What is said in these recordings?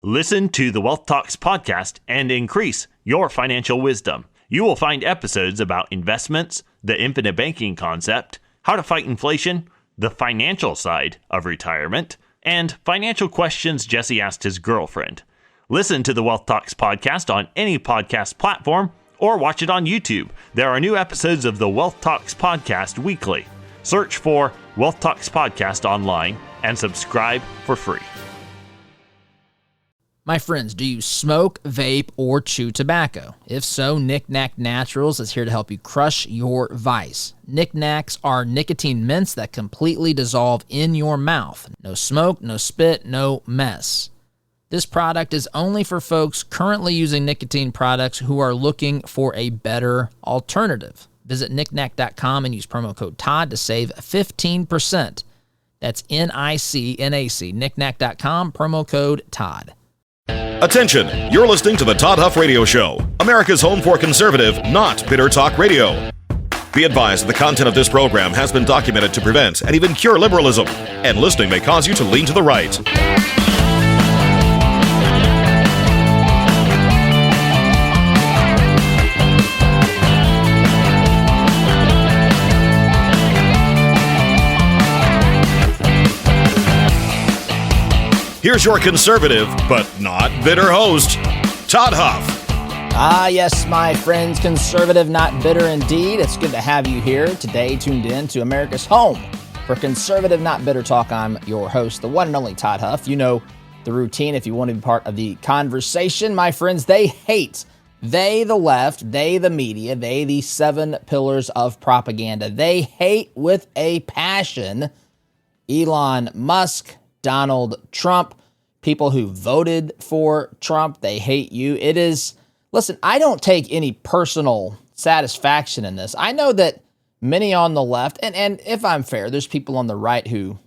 Listen to the Wealth Talks podcast and increase your financial wisdom. You will find episodes about investments, the infinite banking concept, how to fight inflation, the financial side of retirement, and financial questions Jesse asked his girlfriend. Listen to the Wealth Talks podcast on any podcast platform or watch it on YouTube. There are new episodes of the Wealth Talks podcast weekly. Search for Wealth Talks podcast online and subscribe for free. My friends, do you smoke, vape, or chew tobacco? If so, Knick Knack Naturals is here to help you crush your vice. Knick Knacks are nicotine mints that completely dissolve in your mouth. No smoke, no spit, no mess. This product is only for folks currently using nicotine products who are looking for a better alternative. Visit knickknack.com and use promo code Todd to save 15%. That's NICNAC, knickknack.com, promo code Todd. Attention, you're listening to the Todd Huff Radio Show, America's home for conservative, not bitter talk radio. Be advised that the content of this program has been documented to prevent and even cure liberalism, and listening may cause you to lean to the right. Here's your conservative, but not bitter host, Todd Huff. Ah, yes, my friends, conservative, not bitter indeed. It's good to have you here today, tuned in to America's home for conservative, not bitter talk. I'm your host, the one and only Todd Huff. You know the routine if you want to be part of the conversation. My friends, they hate. They, the left, they, the media, they, the 7 pillars of propaganda. They hate with a passion Elon Musk, Donald Trump, people who voted for Trump. They hate you. It is, listen, I don't take any personal satisfaction in this. I know that many on the left, and if I'm fair, there's people on the right who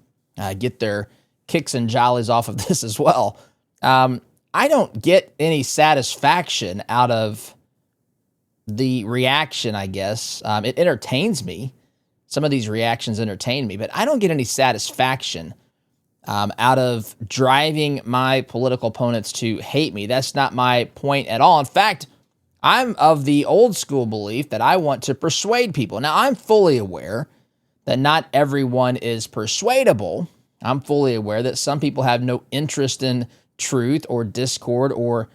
get their kicks and jollies off of this as well. I don't get any satisfaction out of the reaction, I guess. It entertains me. Some of these reactions entertain me, but I don't get any satisfaction out of driving my political opponents to hate me. That's not my point at all. In fact, I'm of the old school belief that I want to persuade people. Now, I'm fully aware that not everyone is persuadable. I'm fully aware that some people have no interest in truth or discourse,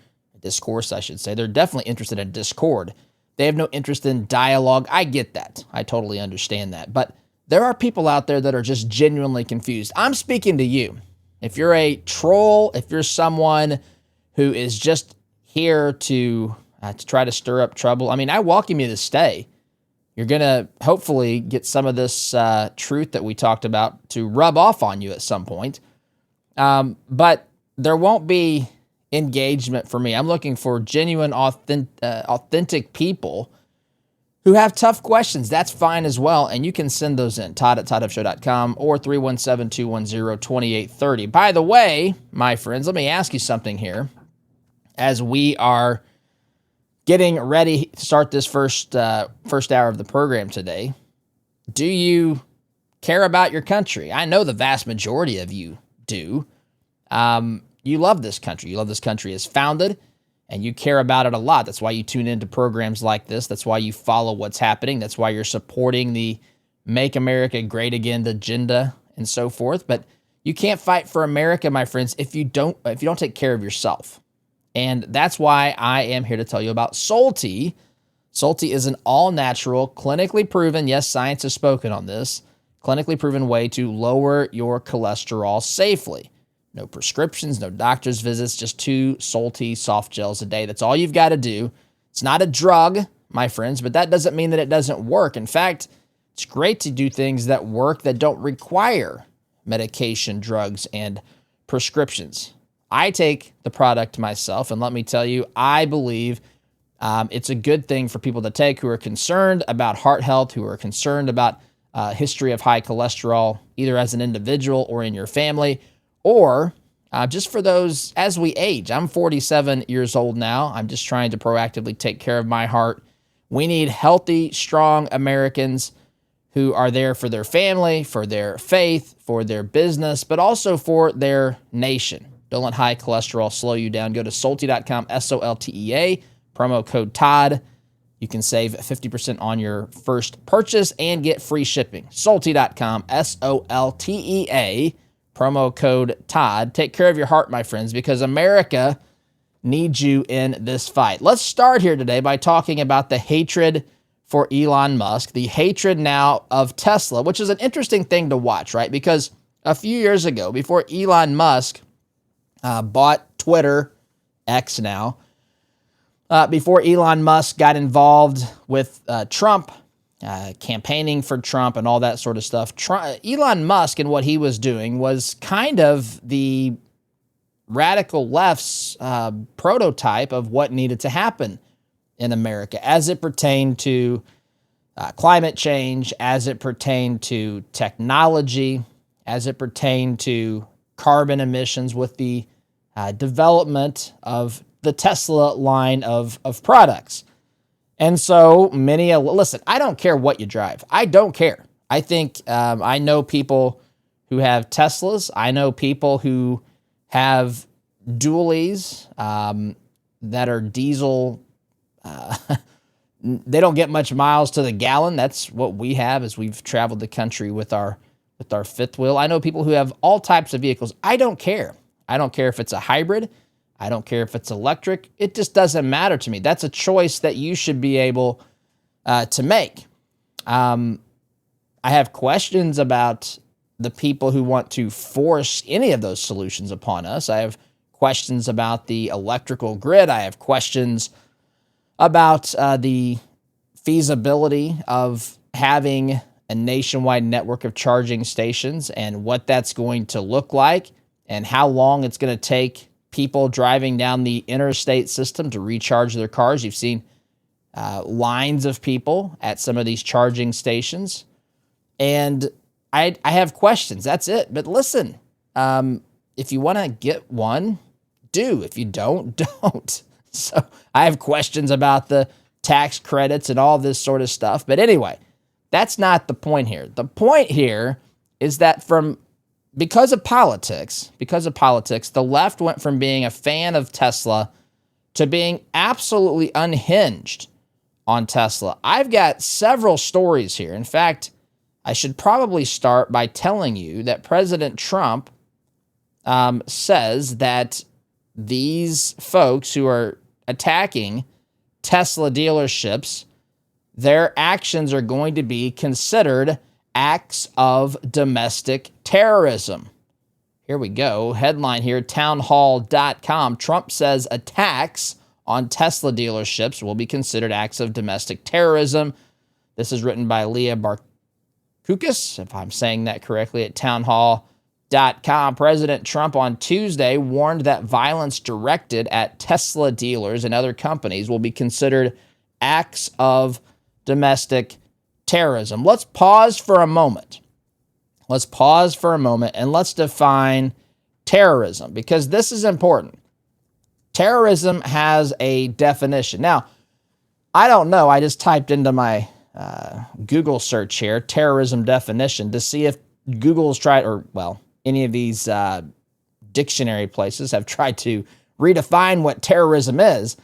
I should say. They're definitely interested in discord. They have no interest in dialogue. I get that. I totally understand that. But there are people out there that are just genuinely confused. I'm speaking to you. If you're a troll, if you're someone who is just here to try to stir up trouble, I mean, I welcome you to stay. You're going to hopefully get some of this truth that we talked about to rub off on you at some point. But there won't be engagement for me. I'm looking for genuine, authentic people who have tough questions. That's fine as well, and you can send those in, todd@toddhuffshow.com or 317-210-2830. By the way, my friends, let me ask you something here. As we are getting ready to start this first hour of the program today, do you care about your country? I know the vast majority of you do. You love this country. You love this country as founded, and you care about it a lot. That's why you tune into programs like this. That's why you follow what's happening. That's why you're supporting the Make America Great Again agenda and so forth. But you can't fight for America, my friends, if you don't take care of yourself. And that's why I am here to tell you about Solti. Solti is an all-natural, clinically proven, yes, science has spoken on this, clinically proven way to lower your cholesterol safely. No prescriptions, no doctor's visits, just 2 Solti soft gels a day. That's all you've got to do. It's not a drug, my friends, but that doesn't mean that it doesn't work. In fact, it's great to do things that work that don't require medication, drugs, and prescriptions. I take the product myself, and let me tell you, I believe it's a good thing for people to take who are concerned about heart health, who are concerned about history of high cholesterol, either as an individual or in your family, or just for those as we age. I'm 47 years old now. I'm just trying to proactively take care of my heart. We need healthy, strong Americans who are there for their family, for their faith, for their business, but also for their nation. Don't let high cholesterol slow you down. Go to Soltea.com, SOLTEA, promo code Todd. You can save 50% on your first purchase and get free shipping. Soltea.com, SOLTEA, promo code Todd. Take care of your heart, my friends, because America needs you in this fight. Let's start here today by talking about the hatred for Elon Musk, the hatred now of Tesla, which is an interesting thing to watch, right? Because a few years ago, before Elon Musk bought Twitter, X now, before Elon Musk got involved with Trump, campaigning for Trump and all that sort of stuff, Elon Musk and what he was doing was kind of the radical left's prototype of what needed to happen in America as it pertained to climate change, as it pertained to technology, as it pertained to carbon emissions with the development of the Tesla line of products. And so many, listen, I don't care what you drive. I don't care. I think I know people who have Teslas. I know people who have dualies that are diesel. They don't get much miles to the gallon. That's what we have as we've traveled the country with our fifth wheel. I know people who have all types of vehicles. I don't care. I don't care if it's a hybrid. I don't care if it's electric. It just doesn't matter to me. That's a choice that you should be able to make. I have questions about the people who want to force any of those solutions upon us. I have questions about the electrical grid. I have questions about the feasibility of having a nationwide network of charging stations and what that's going to look like and how long it's going to take people driving down the interstate system to recharge their cars. You've seen lines of people at some of these charging stations. And I have questions. That's it. But listen, if you want to get one, do. If you don't, don't. So I have questions about the tax credits and all this sort of stuff. But anyway, that's not the point here. The point here is that because of politics, the left went from being a fan of Tesla to being absolutely unhinged on Tesla. I've got several stories here. In fact, I should probably start by telling you that President Trump says that these folks who are attacking Tesla dealerships, their actions are going to be considered acts of domestic terrorism. Here we go. Headline here, townhall.com. Trump says attacks on Tesla dealerships will be considered acts of domestic terrorism. This is written by Leah Barkoukas, if I'm saying that correctly, at townhall.com. President Trump on Tuesday warned that violence directed at Tesla dealers and other companies will be considered acts of domestic terrorism. Let's pause for a moment. And let's define terrorism, because this is important. Terrorism has a definition. Now, I don't know. I just typed into my Google search here, terrorism definition, to see if Google's tried, or, well, any of these dictionary places have tried to redefine what terrorism is.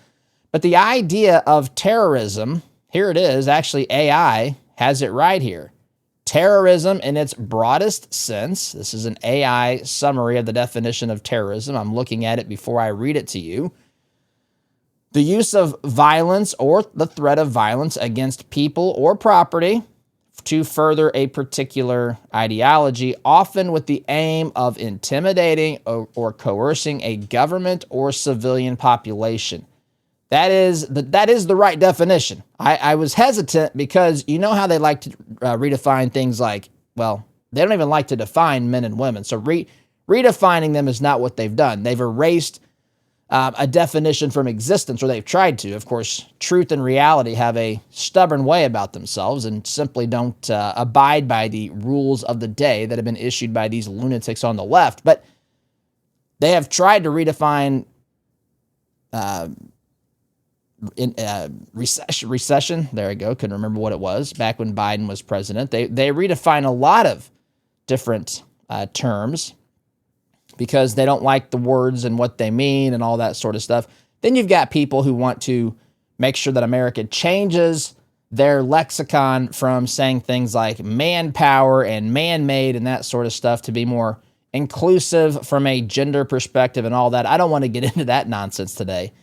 But the idea of terrorism, here it is, actually AI has it right here. Terrorism in its broadest sense, this is an AI summary of the definition of terrorism. I'm looking at it before I read it to you. The use of violence or the threat of violence against people or property to further a particular ideology, often with the aim of intimidating or coercing a government or civilian population. That is the right definition. I was hesitant because you know how they like to redefine things like, well, they don't even like to define men and women. So redefining them is not what they've done. They've erased a definition from existence, or they've tried to. Of course, truth and reality have a stubborn way about themselves and simply don't abide by the rules of the day that have been issued by these lunatics on the left. But they have tried to redefine recession. There I go. Couldn't remember what it was back when Biden was president. They redefine a lot of different terms. because they don't like the words and what they mean and all that sort of stuff. Then you've got people who want to make sure that America changes their lexicon from saying things like manpower and man-made and that sort of stuff to be more inclusive from a gender perspective and all that. I don't want to get into that nonsense today.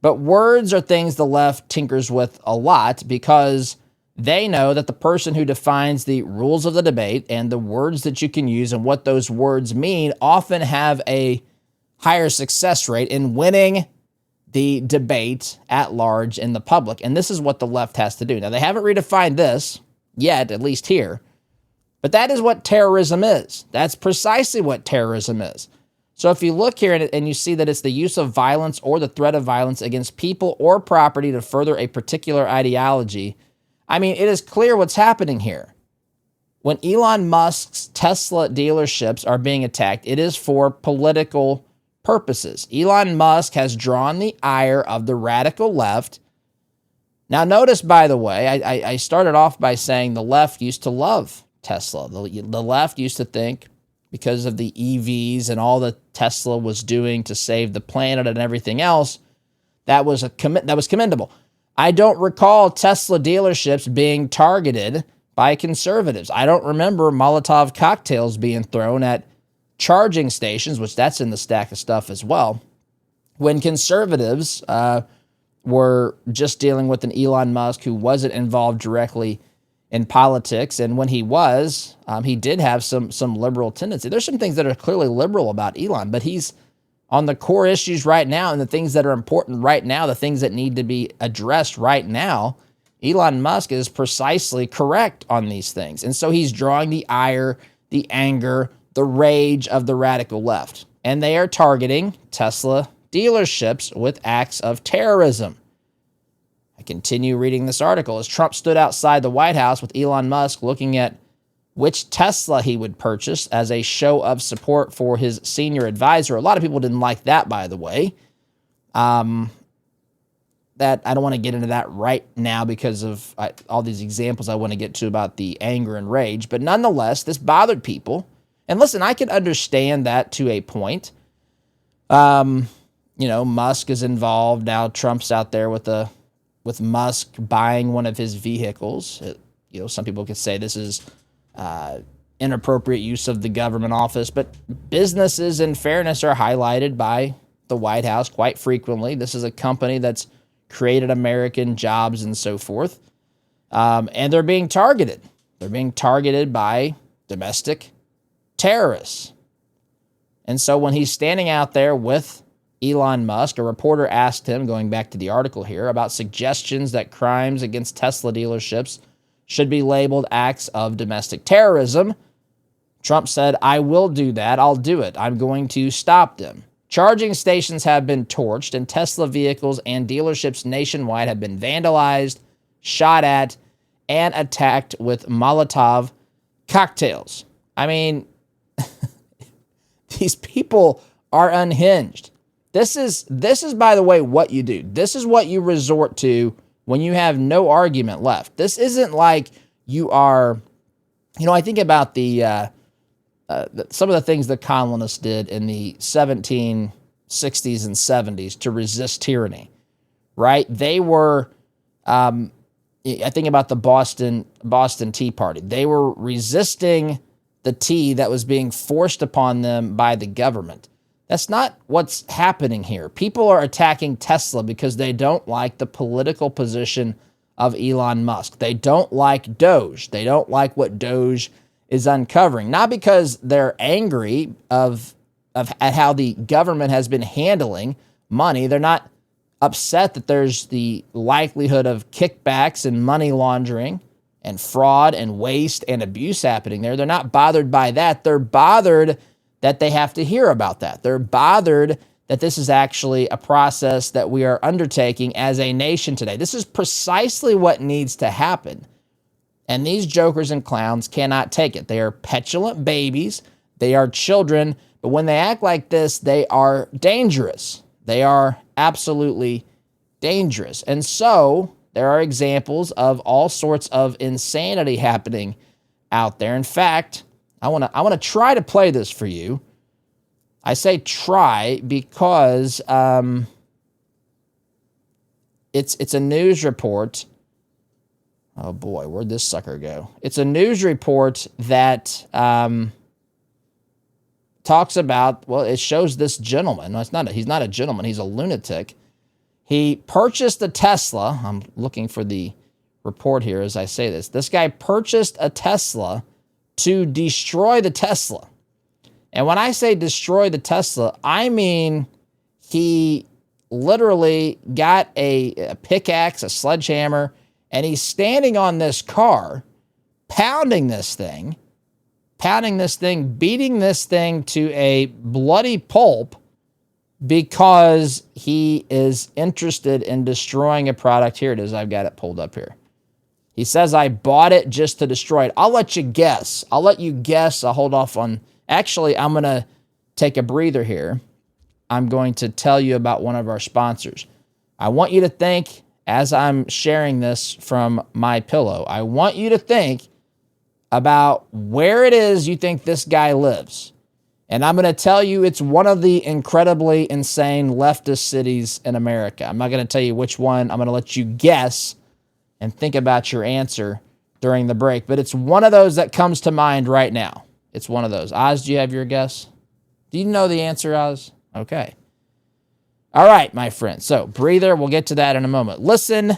But words are things the left tinkers with a lot because they know that the person who defines the rules of the debate and the words that you can use and what those words mean often have a higher success rate in winning the debate at large in the public. And this is what the left has to do. Now, they haven't redefined this yet, at least here, but that is what terrorism is. That's precisely what terrorism is. So if you look here and you see that it's the use of violence or the threat of violence against people or property to further a particular ideology, I mean, it is clear what's happening here. When Elon Musk's Tesla dealerships are being attacked, it is for political purposes. Elon Musk has drawn the ire of the radical left. Now, notice, by the way, I started off by saying the left used to love Tesla. The left used to think, because of the EVs and all that Tesla was doing to save the planet and everything else, that was commendable. I don't recall Tesla dealerships being targeted by conservatives. I don't remember Molotov cocktails being thrown at charging stations, which that's in the stack of stuff as well, when conservatives were just dealing with an Elon Musk who wasn't involved directly in politics. And when he was, he did have some liberal tendency. There's some things that are clearly liberal about Elon, but he's on the core issues right now and the things that are important right now, the things that need to be addressed right now. Elon Musk is precisely correct on these things. And so he's drawing the ire, the anger, the rage of the radical left. And they are targeting Tesla dealerships with acts of terrorism. I continue reading this article. As Trump stood outside the White House with Elon Musk looking at which Tesla he would purchase as a show of support for his senior advisor. A lot of people didn't like that, by the way. That I don't want to get into that right now because of all these examples I want to get to about the anger and rage. But nonetheless, this bothered people. And listen, I can understand that to a point. Musk is involved. Now Trump's out there with Musk buying one of his vehicles. Some people could say this is inappropriate use of the government office, but businesses, in fairness, are highlighted by the White House quite frequently. This is a company that's created American jobs and so forth, and they're being targeted. They're being targeted by domestic terrorists. And so when he's standing out there with Elon Musk, a reporter asked him, going back to the article here, about suggestions that crimes against Tesla dealerships should be labeled acts of domestic terrorism. Trump said, "I will do that. I'll do it. I'm going to stop them." Charging stations have been torched, and Tesla vehicles and dealerships nationwide have been vandalized, shot at, and attacked with Molotov cocktails. I mean, these people are unhinged. This is, by the way, what you do. This is what you resort to when you have no argument left. This isn't like you are, I think about some of the things the colonists did in the 1760s and 70s to resist tyranny, right? They were, I think about the Boston Tea Party. They were resisting the tea that was being forced upon them by the government. That's not what's happening here. People are attacking Tesla because they don't like the political position of Elon Musk. They don't like Doge. They don't like what Doge is uncovering. Not because they're angry at how the government has been handling money. They're not upset that there's the likelihood of kickbacks and money laundering and fraud and waste and abuse happening there. They're not bothered by that. They're bothered that they have to hear about that. They're bothered that this is actually a process that we are undertaking as a nation today. This is precisely what needs to happen. And these jokers and clowns cannot take it. They are petulant babies. They are children. But when they act like this, they are dangerous. They are absolutely dangerous. And so there are examples of all sorts of insanity happening out there. In fact, I want to try to play this for you. I say try because it's a news report. Oh boy, where'd this sucker go? It's a news report that talks about, well, it shows this gentleman. No, he's not a gentleman. He's a lunatic. He purchased a Tesla. I'm looking for the report here as I say this. This guy purchased a Tesla to destroy the Tesla. And when I say destroy the Tesla, I mean he literally got a pickaxe, a sledgehammer, and he's standing on this car, pounding this thing, beating this thing to a bloody pulp because he is interested in destroying a product. Here it is. I've got it pulled up here. He says, I bought it just to destroy it. I'll let you guess. I'll hold off on... Actually, I'm going to take a breather here. I'm going to tell you about one of our sponsors. I want you to think, as I'm sharing this from MyPillow, I want you to think about where it is you think this guy lives. And I'm going to tell you it's one of the incredibly insane leftist cities in America. I'm not going to tell you which one. I'm going to let you guess and think about your answer during the break. But it's one of those that comes to mind right now. It's one of those. Oz, do you have your guess? Do you know the answer, Oz? Okay. All right, my friend. So, breather, we'll get to that in a moment. Listen,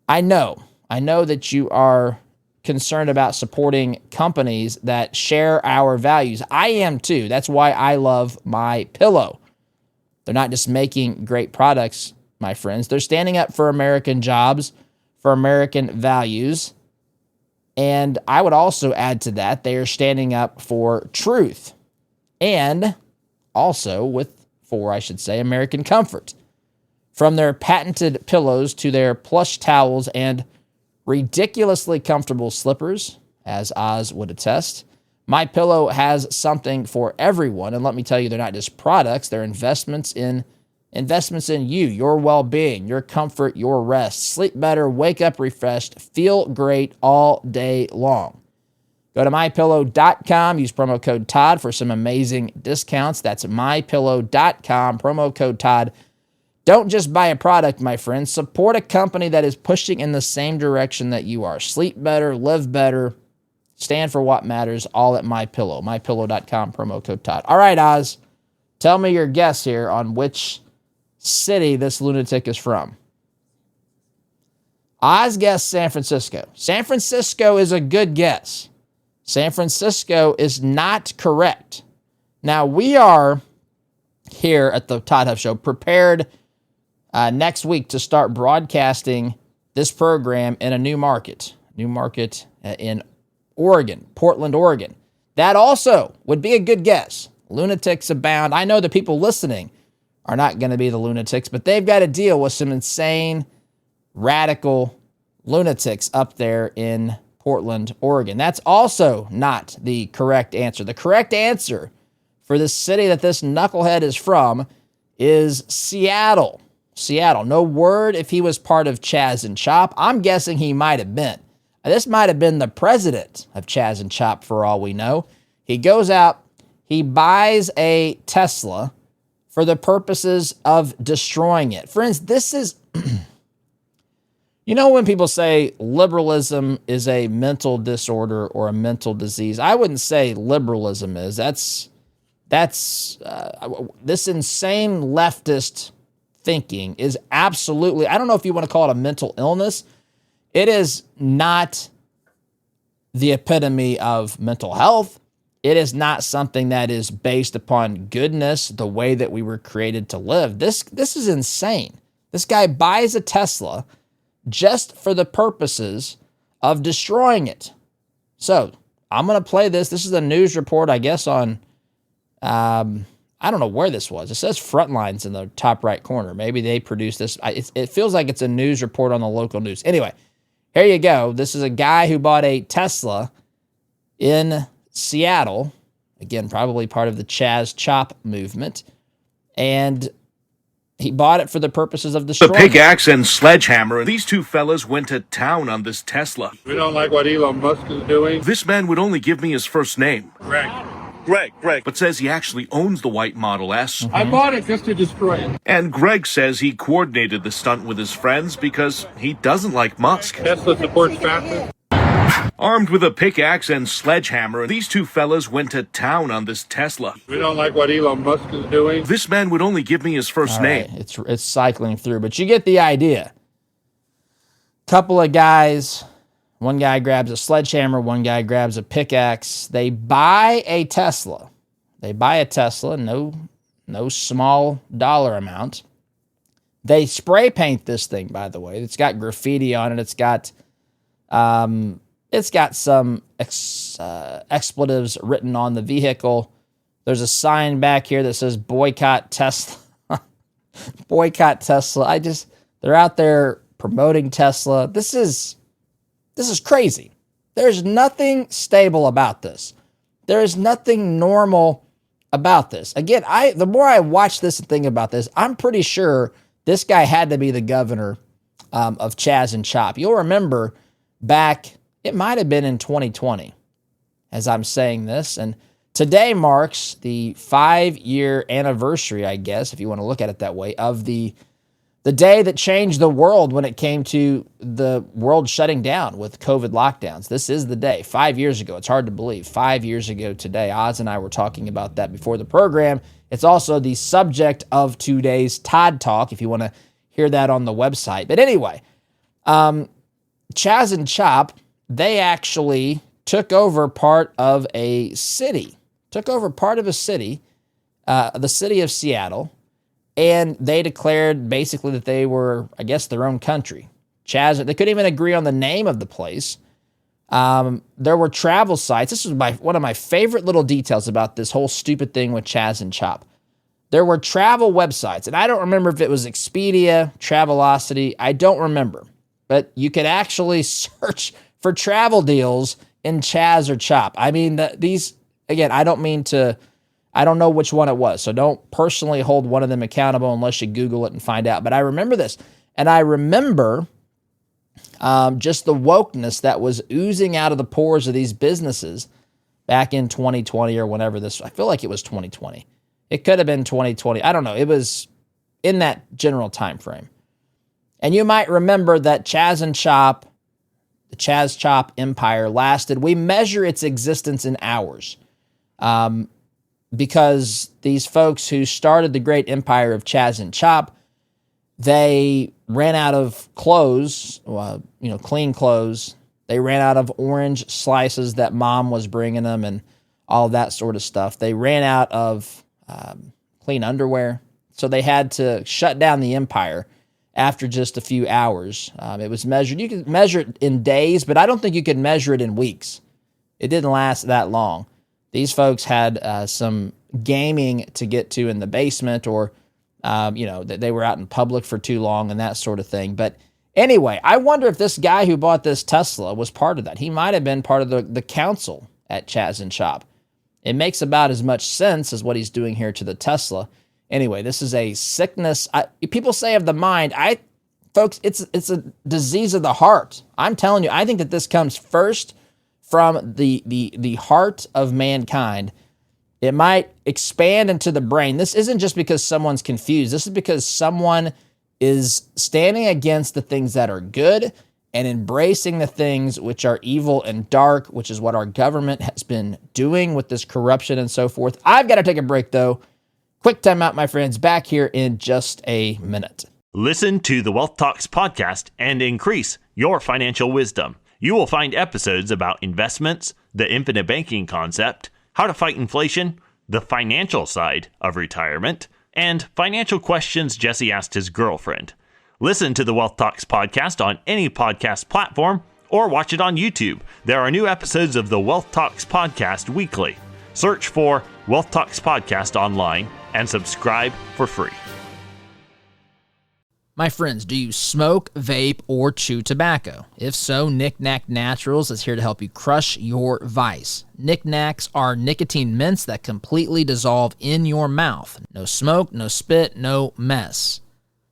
I know that you are concerned about supporting companies that share our values. I am too. That's why I love MyPillow. They're not just making great products, my friends. They're standing up for American jobs, for American values. And I would also add to that, they are standing up for truth and also for American comfort. From their patented pillows to their plush towels and ridiculously comfortable slippers, as Oz would attest, MyPillow has something for everyone. And let me tell you, they're not just products, they're investments in you, your well-being, your comfort, your rest. Sleep better, wake up refreshed, feel great all day long. Go to MyPillow.com, use promo code Todd for some amazing discounts. That's MyPillow.com, promo code Todd. Don't just buy a product, my friends. Support a company that is pushing in the same direction that you are. Sleep better, live better, stand for what matters, all at MyPillow. MyPillow.com, promo code Todd. All right, Oz, tell me your guess here on which city this lunatic is from. Oz guessed San Francisco. San Francisco is a good guess. San Francisco is not correct. Now, we are here at the Todd Huff Show prepared next week to start broadcasting this program in a new market in Oregon, Portland, Oregon. That also would be a good guess. Lunatics abound. I know the people listening are not going to be the lunatics, but they've got to deal with some insane, radical lunatics up there in Portland, Oregon. That's also not the correct answer. The correct answer for the city that this knucklehead is from is Seattle. Seattle. No word if he was part of Chaz and Chop. I'm guessing he might have been. This might have been the president of Chaz and Chop for all we know. He goes out, he buys a Tesla for the purposes of destroying it. Friends, this is, you know, when people say liberalism is a mental disorder or a mental disease, I wouldn't say liberalism is. That's this insane leftist thinking is absolutely, I don't know if you want to call it a mental illness. It is not the epitome of mental health. It is not something that is based upon goodness, the way that we were created to live. This is insane. This guy buys a Tesla just for the purposes of destroying it. So I'm going to play this. This is a news report, I guess, on, I don't know where this was. It says Frontlines in the top right corner. Maybe they produced this. It feels like it's a news report on the local news. Anyway, here you go. This is a guy who bought a Tesla in Seattle, again, probably part of the Chaz Chop movement, and he bought it for the purposes of destroying the pickaxe and sledgehammer. These two fellas went to town on this Tesla. We don't like what Elon Musk is doing. This man would only give me his first name. Correct. Greg, but says he actually owns the white Model S. I bought it just to destroy it. And Greg says he coordinated the stunt with his friends because he doesn't like Musk. Tesla supports fascists. Armed with a pickaxe and sledgehammer, these two fellas went to town on this Tesla. We don't like what Elon Musk is doing. This man would only give me his first name. Right. It's cycling through, but you get the idea. Couple of guys, one guy grabs a sledgehammer, one guy grabs a pickaxe. They buy a Tesla. No small dollar amount. They spray paint this thing, by the way. It's got graffiti on it. It's got some expletives written on the vehicle. There's a sign back here that says boycott Tesla. Boycott Tesla. They're out there promoting Tesla. This is crazy. There's nothing stable about this. There is nothing normal about this. Again, the more I watch this and think about this, I'm pretty sure this guy had to be the governor of Chaz and Chop. You'll remember back, it might have been in 2020, as I'm saying this, and today marks the 5-year anniversary, I guess, if you want to look at it that way, of the day that changed the world when it came to the world shutting down with COVID lockdowns. This is the day. 5 years ago. It's hard to believe. 5 years ago today. Oz and I were talking about that before the program. It's also the subject of today's Todd Talk, if you want to hear that on the website. But anyway, Chaz and Chop, they actually took over part of a city. The city of Seattle. And they declared basically that they were, I guess, their own country. Chaz, they couldn't even agree on the name of the place. There were travel sites. This was one of my favorite little details about this whole stupid thing with Chaz and Chop. There were travel websites, and I don't remember if it was Expedia, Travelocity. I don't remember. But you could actually search for travel deals in Chaz or Chop. I mean, these, again, I don't know which one it was, so don't personally hold one of them accountable unless you Google it and find out. But I remember this, and I remember just the wokeness that was oozing out of the pores of these businesses back in 2020 or whenever this, I feel like it was 2020. It could have been 2020. I don't know. It was in that general time frame. And you might remember that Chaz and Chop, the Chaz Chop empire lasted. We measure its existence in hours. Because these folks who started the great empire of Chaz and Chop, they ran out of clothes, clean clothes. They ran out of orange slices that mom was bringing them and all that sort of stuff. They ran out of clean underwear. So they had to shut down the empire after just a few hours. It was measured. You could measure it in days, but I don't think you could measure it in weeks. It didn't last that long. These folks had some gaming to get to in the basement, or, they were out in public for too long and that sort of thing. But anyway, I wonder if this guy who bought this Tesla was part of that. He might have been part of the council at Chaz and Chop. It makes about as much sense as what he's doing here to the Tesla. Anyway, this is a sickness. People say of the mind. Folks, it's a disease of the heart. I'm telling you, I think that this comes first from the heart of mankind. It might expand into the brain. This isn't just because someone's confused. This is because someone is standing against the things that are good and embracing the things which are evil and dark, which is what our government has been doing with this corruption and so forth. I've got to take a break, though. Quick time out, my friends. Back here in just a minute. Listen to the Wealth Talks podcast and increase your financial wisdom. You will find episodes about investments, the infinite banking concept, how to fight inflation, the financial side of retirement, and financial questions Jesse asked his girlfriend. Listen to the Wealth Talks podcast on any podcast platform or watch it on YouTube. There are new episodes of the Wealth Talks podcast weekly. Search for Wealth Talks podcast online and subscribe for free. My friends, do you smoke, vape, or chew tobacco? If so, Knick Knack Naturals is here to help you crush your vice. Knick Knacks are nicotine mints that completely dissolve in your mouth. No smoke, no spit, no mess.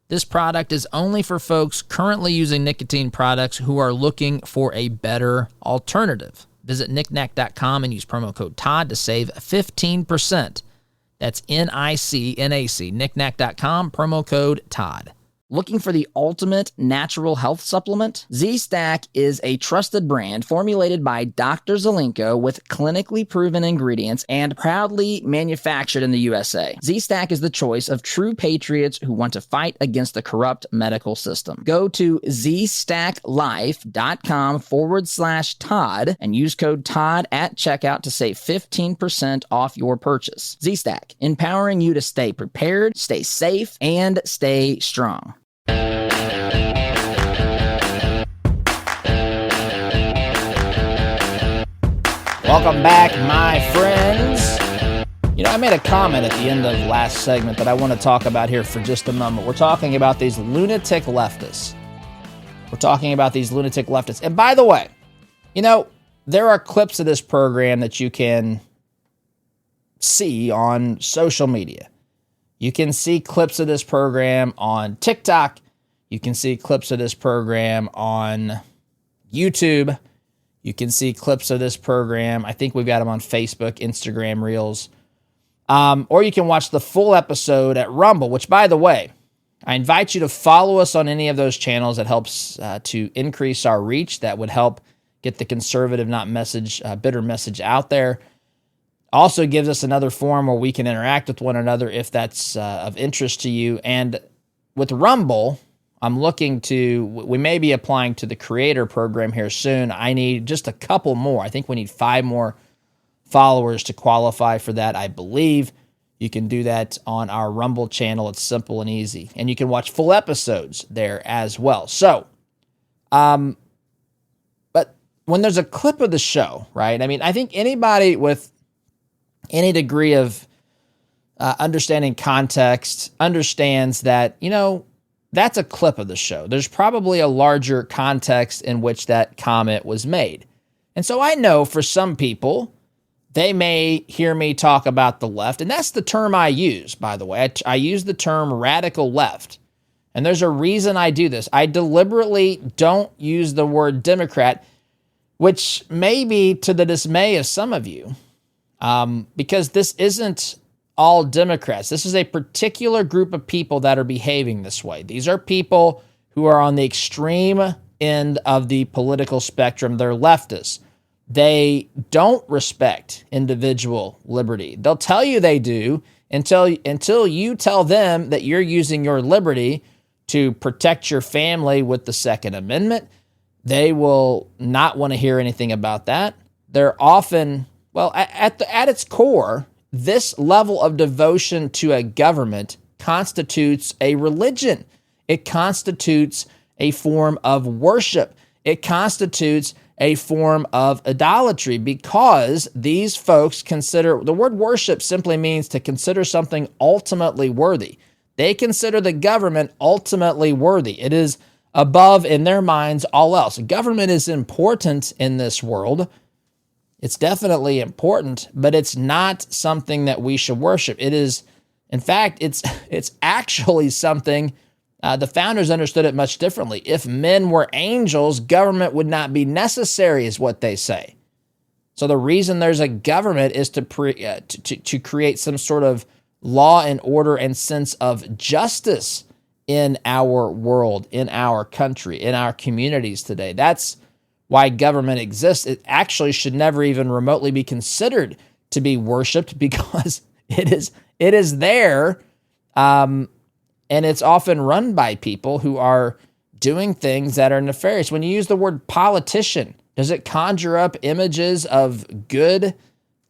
This product is only for folks currently using nicotine products who are looking for a better alternative. Visit knickknack.com and use promo code Todd to save 15%. That's NICNAC, knickknack.com, promo code Todd. Looking for the ultimate natural health supplement? Z-Stack is a trusted brand formulated by Dr. Zelenko with clinically proven ingredients and proudly manufactured in the USA. Z-Stack is the choice of true patriots who want to fight against the corrupt medical system. Go to zstacklife.com/Todd and use code Todd at checkout to save 15% off your purchase. Z-Stack, empowering you to stay prepared, stay safe, and stay strong. Welcome back, my friends. I made a comment at the end of last segment that I want to talk about here for just a moment. We're talking about these lunatic leftists. And by the way, there are clips of this program that you can see on social media. You can see clips of this program on TikTok. You can see clips of this program on YouTube. You can see clips of this program. I think we've got them on Facebook, Instagram Reels. Or you can watch the full episode at Rumble, which, by the way, I invite you to follow us on any of those channels. That helps to increase our reach. That would help get the conservative, not bitter message out there. Also gives us another forum where we can interact with one another if that's of interest to you. And with Rumble, we may be applying to the creator program here soon. I need just a couple more. I think we need 5 more followers to qualify for that, I believe. You can do that on our Rumble channel. It's simple and easy. And you can watch full episodes there as well. So, but when there's a clip of the show, right? I think anybody with any degree of understanding context understands that, that's a clip of the show. There's probably a larger context in which that comment was made. And so I know for some people, they may hear me talk about the left, and that's the term I use, by the way. I use the term radical left. And there's a reason I do this. I deliberately don't use the word Democrat, which may be to the dismay of some of you, because this isn't all Democrats. This is a particular group of people that are behaving this way. These are people who are on the extreme end of the political spectrum. They're leftists. They don't respect individual liberty. They'll tell you they do until you tell them that you're using your liberty to protect your family with the Second Amendment. They will not want to hear anything about that. They're often, at its core, this level of devotion to a government constitutes a religion. It constitutes a form of worship. It constitutes a form of idolatry, because these folks consider, the word worship simply means to consider something ultimately worthy. They consider the government ultimately worthy. It is above, in their minds, all else. Government is important in this world. It's definitely important, but it's not something that we should worship. It is, in fact, it's actually something, the founders understood it much differently. If men were angels, government would not be necessary, is what they say. So the reason there's a government is to create some sort of law and order and sense of justice in our world, in our country, in our communities today. That's why government exists. It actually should never even remotely be considered to be worshiped, because it is there, and it's often run by people who are doing things that are nefarious. When you use the word politician, does it conjure up images of good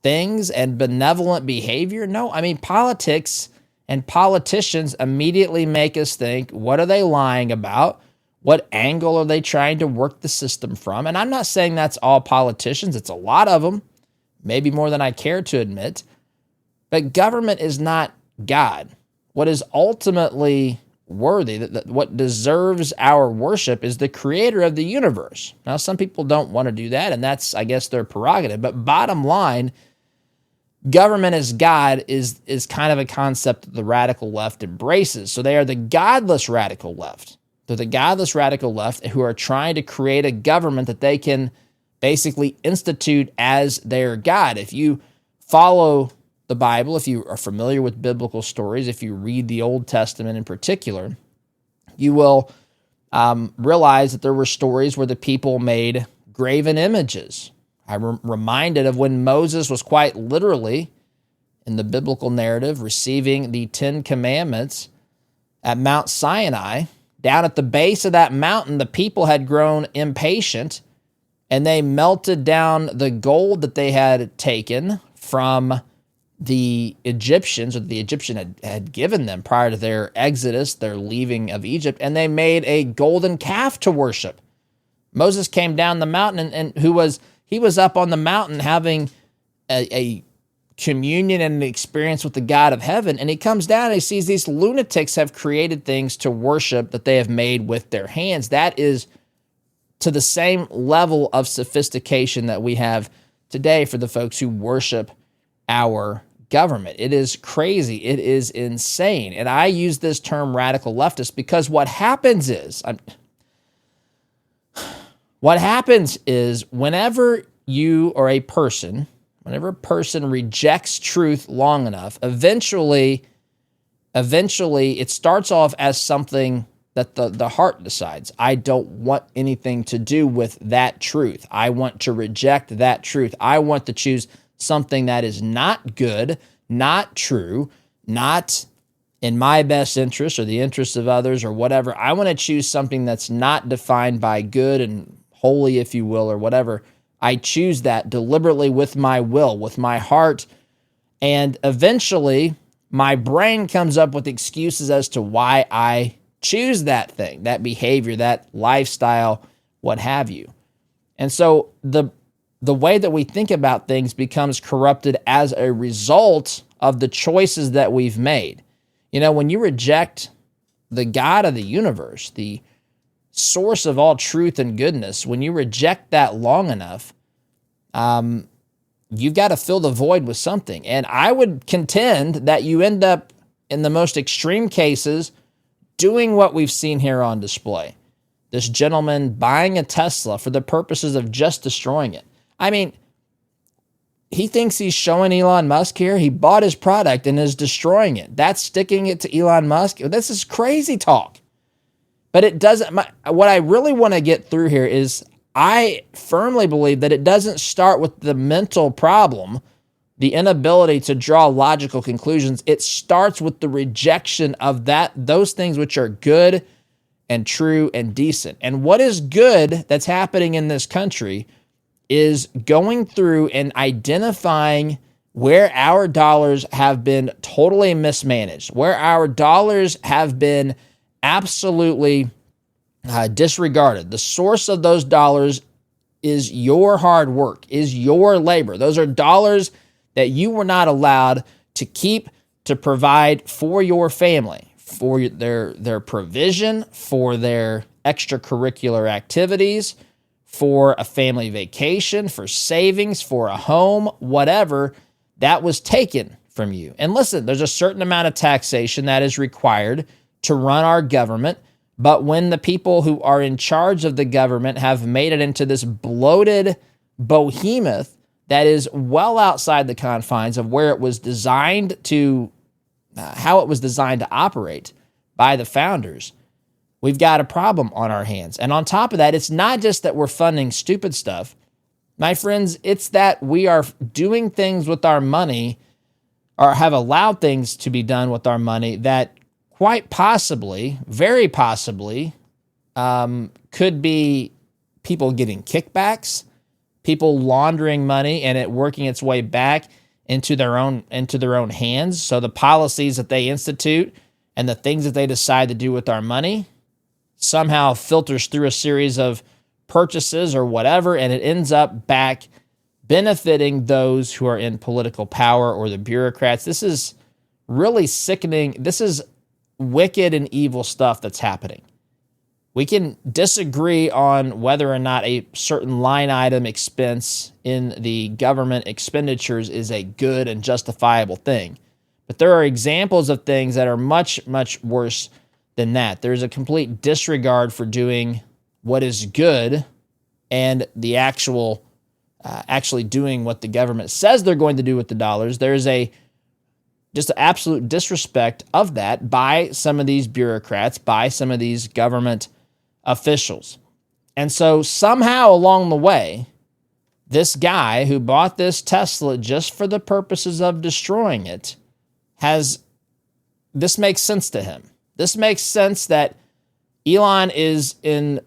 things and benevolent behavior? No. Politics and politicians immediately make us think, what are they lying about? What angle are they trying to work the system from? And I'm not saying that's all politicians. It's a lot of them, maybe more than I care to admit. But government is not God. What is ultimately worthy, what deserves our worship, is the creator of the universe. Now, some people don't want to do that, and that's, I guess, their prerogative. But bottom line, government as God is kind of a concept that the radical left embraces. So they are the godless radical left. They're the godless radical left who are trying to create a government that they can basically institute as their God. If you follow the Bible, if you are familiar with biblical stories, if you read the Old Testament in particular, you will realize that there were stories where the people made graven images. I'm reminded of when Moses was quite literally, in the biblical narrative, receiving the 10 Commandments at Mount Sinai. Down at the base of that mountain, the people had grown impatient, and they melted down the gold that they had taken from the Egyptians, or the Egyptian had given them prior to their exodus, their leaving of Egypt, and they made a golden calf to worship. Moses came down the mountain, and he was up on the mountain having a communion and an experience with the God of heaven, and he comes down and he sees these lunatics have created things to worship that they have made with their hands. That is to the same level of sophistication that we have today for the folks who worship our government. It is crazy. It is insane. And I use this term radical leftist because what happens is whenever you or a person, whenever a person rejects truth long enough, eventually it starts off as something that the heart decides. I don't want anything to do with that truth. I want to reject that truth. I want to choose something that is not good, not true, not in my best interest or the interests of others or whatever. I want to choose something that's not defined by good and holy, if you will, or whatever. I choose that deliberately with my will, with my heart, and eventually my brain comes up with excuses as to why I choose that thing, that behavior, that lifestyle, what have you. And so the way that we think about things becomes corrupted as a result of the choices that we've made. You know, when you reject the God of the universe, the source of all truth and goodness, when you reject that long enough, you've got to fill the void with something. And I would contend that you end up, in the most extreme cases, doing what we've seen here on display. This gentleman buying a Tesla for the purposes of just destroying it. I mean, he thinks he's showing Elon Musk here. He bought his product and is destroying it. That's sticking it to Elon Musk. This is crazy talk. But it doesn't, what I really want to get through here is I firmly believe that it doesn't start with the mental problem, the inability to draw logical conclusions. It starts with the rejection of those things which are good and true and decent. And what is good that's happening in this country is going through and identifying where our dollars have been totally mismanaged, where our dollars have been absolutely disregarded. The source of those dollars is your hard work, is your labor. Those are dollars that you were not allowed to keep to provide for your family, for their provision, for their extracurricular activities, for a family vacation, for savings, for a home, whatever, that was taken from you. And listen, there's a certain amount of taxation that is required to run our government, but when the people who are in charge of the government have made it into this bloated behemoth that is well outside the confines of where it was designed to, how it was designed to operate by the founders, we've got a problem on our hands. And on top of that, it's not just that we're funding stupid stuff. My friends, it's that we are doing things with our money, or have allowed things to be done with our money that quite possibly, very possibly, could be people getting kickbacks, people laundering money and it working its way back into their own hands. So the policies that they institute and the things that they decide to do with our money somehow filters through a series of purchases or whatever, and it ends up back benefiting those who are in political power or the bureaucrats. This is really sickening. This is wicked and evil stuff that's happening. We can disagree on whether or not a certain line item expense in the government expenditures is a good and justifiable thing. But there are examples of things that are much, much worse than that. There's a complete disregard for doing what is good and the actual actually doing what the government says they're going to do with the dollars. There's just an absolute disrespect of that by some of these bureaucrats, by some of these government officials. And so somehow along the way, this guy who bought this Tesla just for the purposes of destroying it this makes sense to him. This makes sense that Elon is in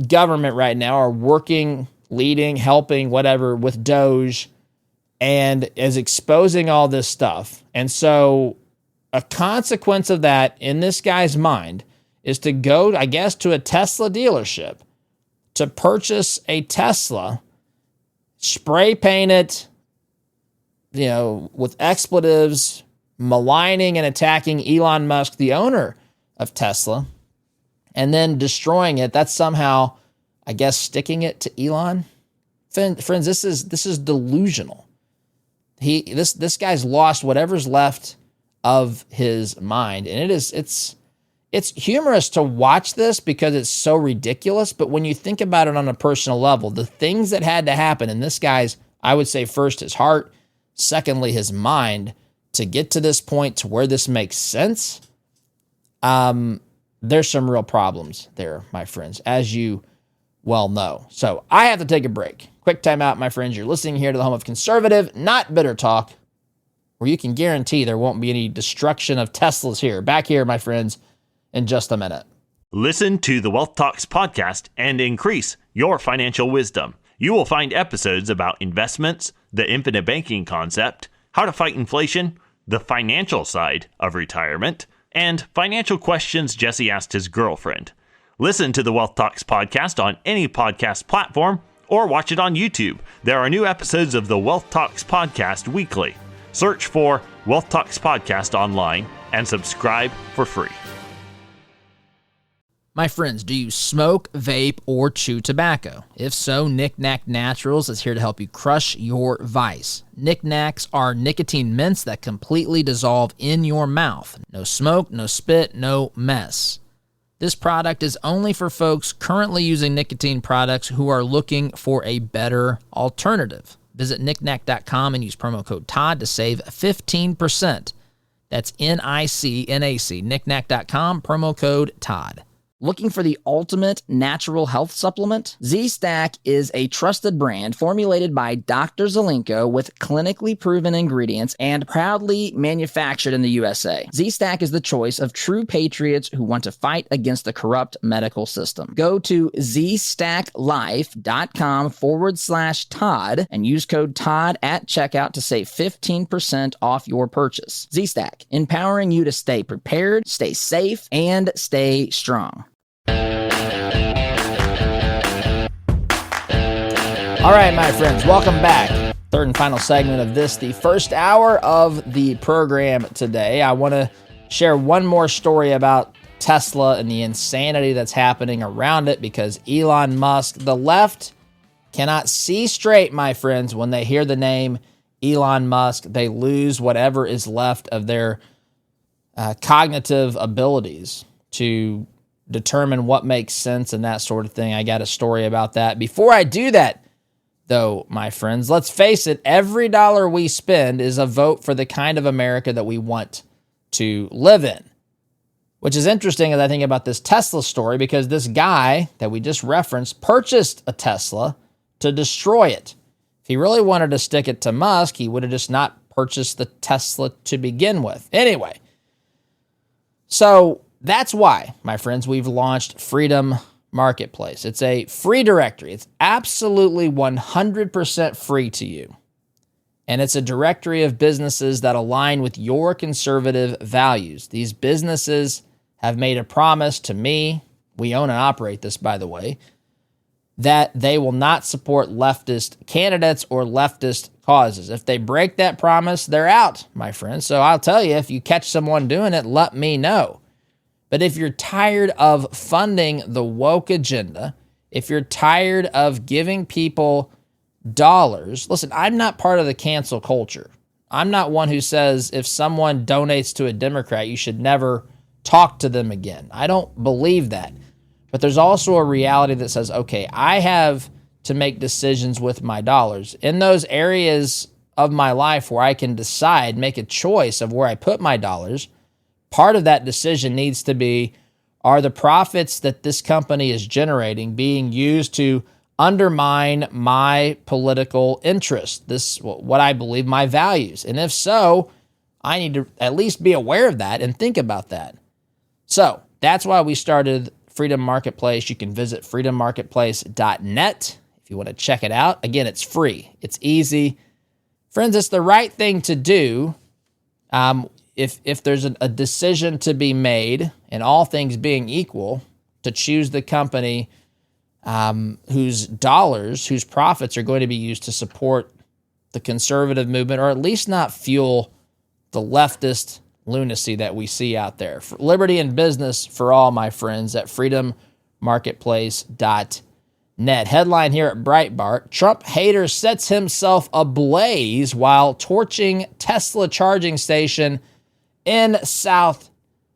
government right now, or working, leading, helping, whatever, with Doge, and is exposing all this stuff. And so a consequence of that in this guy's mind is to go, I guess, to a Tesla dealership to purchase a Tesla, spray paint it, with expletives, maligning and attacking Elon Musk, the owner of Tesla, and then destroying it. That's somehow, I guess, sticking it to Elon. Friends, this is delusional. This guy's lost whatever's left of his mind, and it's humorous to watch this because it's so ridiculous. But when you think about it on a personal level, the things that had to happen in this guy's, I would say, first his heart, secondly his mind, to get to this point to where this makes sense, there's some real problems there, my friends, as you well know. So I have to take a break. Quick time out, my friends. You're listening here to the home of conservative, not bitter talk, where you can guarantee there won't be any destruction of Teslas here. Back here, my friends, in just a minute. Listen to the Wealth Talks podcast and increase your financial wisdom. You will find episodes about investments, the infinite banking concept, how to fight inflation, the financial side of retirement, and financial questions Jesse asked his girlfriend. Listen to the Wealth Talks podcast on any podcast platform or watch it on YouTube. There are new episodes of the Wealth Talks podcast weekly. Search for Wealth Talks podcast online and subscribe for free. My friends, do you smoke, vape, or chew tobacco? If so, Knick Knack Naturals is here to help you crush your vice. Knick Knacks are nicotine mints that completely dissolve in your mouth. No smoke, no spit, no mess. This product is only for folks currently using nicotine products who are looking for a better alternative. Visit knickknack.com and use promo code Todd to save 15%. That's NICNAC, knickknack.com, promo code Todd. Looking for the ultimate natural health supplement? Z-Stack is a trusted brand formulated by Dr. Zelenko with clinically proven ingredients and proudly manufactured in the USA. Z-Stack is the choice of true patriots who want to fight against the corrupt medical system. Go to zstacklife.com/Todd and use code Todd at checkout to save 15% off your purchase. Z-Stack, empowering you to stay prepared, stay safe, and stay strong. All right, my friends, welcome back. Third and final segment of this, the first hour of the program today. I want to share one more story about Tesla and the insanity that's happening around it because Elon Musk, the left, cannot see straight, my friends. When they hear the name Elon Musk, they lose whatever is left of their cognitive abilities to determine what makes sense and that sort of thing. I got a story about that. Before I do that, though, my friends, let's face it, every dollar we spend is a vote for the kind of America that we want to live in. Which is interesting as I think about this Tesla story, because this guy that we just referenced purchased a Tesla to destroy it. If he really wanted to stick it to Musk, he would have just not purchased the Tesla to begin with. Anyway, so that's why, my friends, we've launched Freedom Marketplace. It's a free directory. It's absolutely 100% free to you. And it's a directory of businesses that align with your conservative values. These businesses have made a promise to me, we own and operate this, by the way, that they will not support leftist candidates or leftist causes. If they break that promise, they're out, my friends. So I'll tell you, if you catch someone doing it, let me know. But if you're tired of funding the woke agenda, if you're tired of giving people dollars, listen, I'm not part of the cancel culture. I'm not one who says if someone donates to a Democrat, you should never talk to them again. I don't believe that. But there's also a reality that says, okay, I have to make decisions with my dollars. In those areas of my life where I can decide, make a choice of where I put my dollars, part of that decision needs to be, are the profits that this company is generating being used to undermine my political interest, what I believe, my values? And if so, I need to at least be aware of that and think about that. So that's why we started Freedom Marketplace. You can visit freedommarketplace.net if you want to check it out. Again, it's free. It's easy. Friends, it's the right thing to do if there's a decision to be made, and all things being equal, to choose the company whose profits are going to be used to support the conservative movement, or at least not fuel the leftist lunacy that we see out there. For liberty and business for all, my friends, at freedommarketplace.net. Headline here at Breitbart: Trump hater sets himself ablaze while torching Tesla charging station in South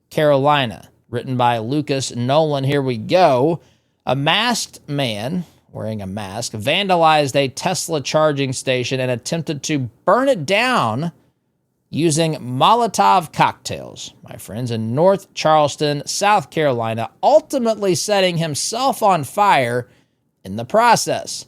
Carolina. Written by Lucas Nolan. Here we go. A masked man wearing a mask vandalized a Tesla charging station and attempted to burn it down using Molotov cocktails, my friends, in North Charleston, South Carolina, ultimately setting himself on fire in the process.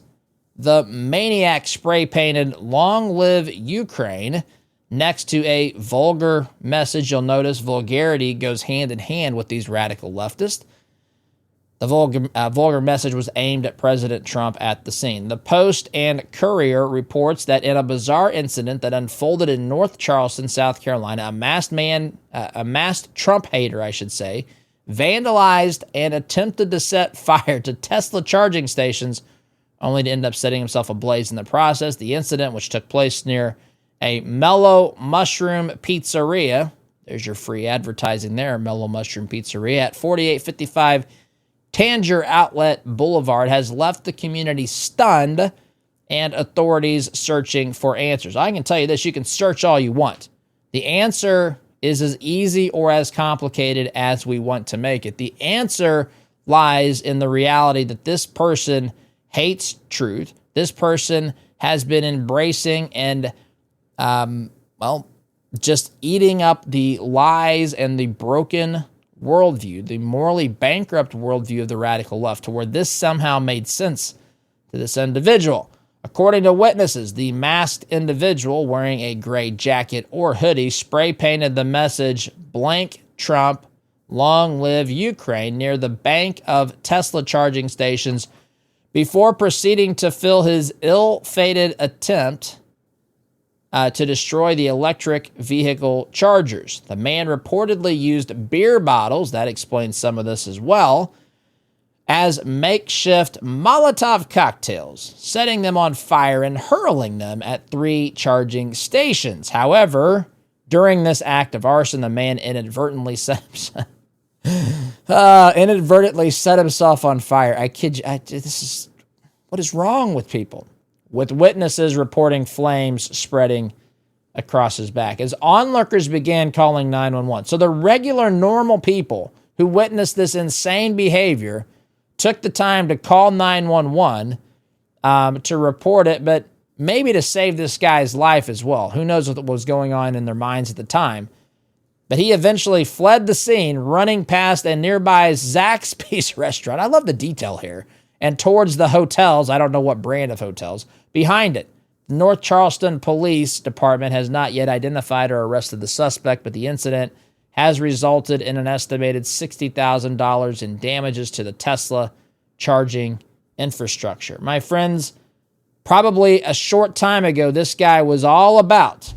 The maniac spray-painted "Long Live Ukraine" next to a vulgar message. You'll notice vulgarity goes hand in hand with these radical leftists. The vulgar message was aimed at President Trump at the scene. The Post and Courier reports that in a bizarre incident that unfolded in North Charleston, South Carolina, a masked Trump hater, vandalized and attempted to set fire to Tesla charging stations, only to end up setting himself ablaze in the process. The incident, which took place near a Mellow Mushroom Pizzeria, there's your free advertising there, Mellow Mushroom Pizzeria, at 4855 Tanger Outlet Boulevard, has left the community stunned and authorities searching for answers. I can tell you this, you can search all you want. The answer is as easy or as complicated as we want to make it. The answer lies in the reality that this person hates truth. This person has been embracing and, just eating up the lies and the broken worldview, the morally bankrupt worldview of the radical left, to where this somehow made sense to this individual. According to witnesses, the masked individual wearing a gray jacket or hoodie spray-painted the message "Blank Trump, Long Live Ukraine" near the bank of Tesla charging stations before proceeding to fill his ill-fated attempt to destroy the electric vehicle chargers. The man reportedly used beer bottles, that explains some of this as well, as makeshift Molotov cocktails, setting them on fire and hurling them at 3 charging stations. However, during this act of arson, the man inadvertently set himself on fire. I kid you. What is wrong with people? With witnesses reporting flames spreading across his back as onlookers began calling 911. So the regular, normal people who witnessed this insane behavior took the time to call 911 to report it, but maybe to save this guy's life as well. Who knows what was going on in their minds at the time. But he eventually fled the scene, running past a nearby Zaxby's restaurant. I love the detail here. And towards the hotels, I don't know what brand of hotels, behind it. The North Charleston Police Department has not yet identified or arrested the suspect, but the incident has resulted in an estimated $60,000 in damages to the Tesla charging infrastructure. My friends, probably a short time ago, this guy was all about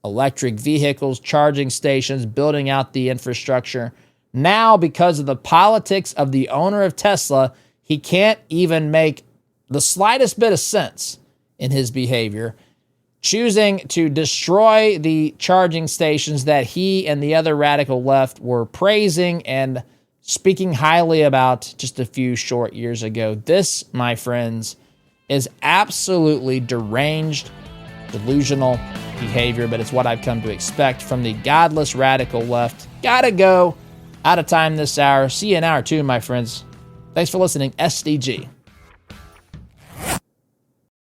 electric vehicles, charging stations, building out the infrastructure. Now, because of the politics of the owner of Tesla, he can't even make the slightest bit of sense in his behavior, choosing to destroy the charging stations that he and the other radical left were praising and speaking highly about just a few short years ago. This, my friends, is absolutely deranged, delusional behavior, but it's what I've come to expect from the godless radical left. Gotta go. Out of time this hour. See you in hour 2, my friends. Thanks for listening. SDG.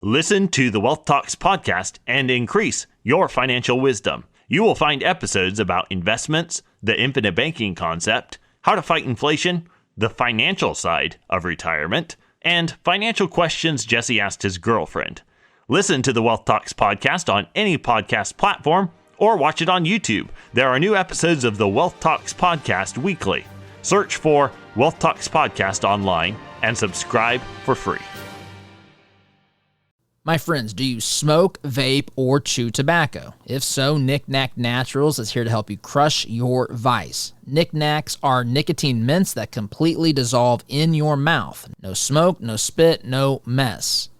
Listen to the Wealth Talks podcast and increase your financial wisdom. You will find episodes about investments, the infinite banking concept, how to fight inflation, the financial side of retirement, and financial questions Jesse asked his girlfriend. Listen to the Wealth Talks podcast on any podcast platform or watch it on YouTube. There are new episodes of the Wealth Talks podcast weekly. Search for Wealth Talks podcast online and subscribe for free. My friends, do you smoke, vape, or chew tobacco? If so, Knick Knack Naturals is here to help you crush your vice. Knick Knacks are nicotine mints that completely dissolve in your mouth. No smoke, no spit, no mess.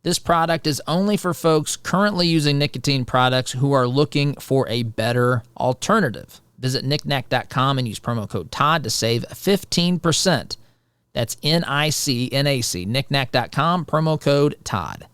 This product is only for folks currently using nicotine products who are looking for a better alternative. Visit knickknack.com and use promo code Todd to save 15%. That's NICNAC, knickknack.com, promo code Todd.